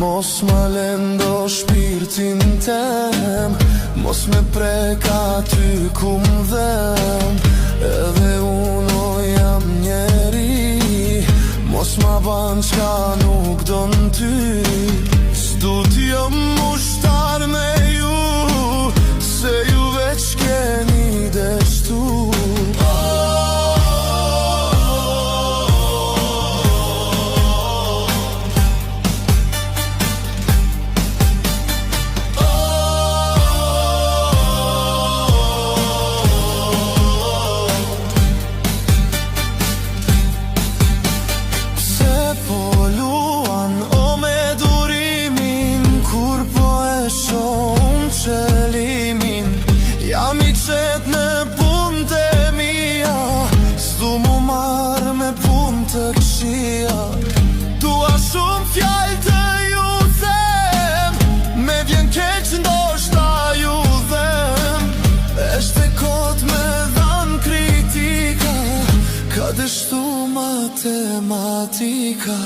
Mos ma lendo shpirtin tem, mos me preka ty ku m'dhem. Edhe uno jam njeri, mos ma ban qka nuk don ty. S'du t'jom mushtar me ju, se ju veç keni deshtu. Jam I qet në punë të mia, s'du mu marrë me punë të këshia. Dua shumë fjallë të ju them, me vjen keq ndoshta ju them. Eshte kot me dhan kritika, ka dështu matematika.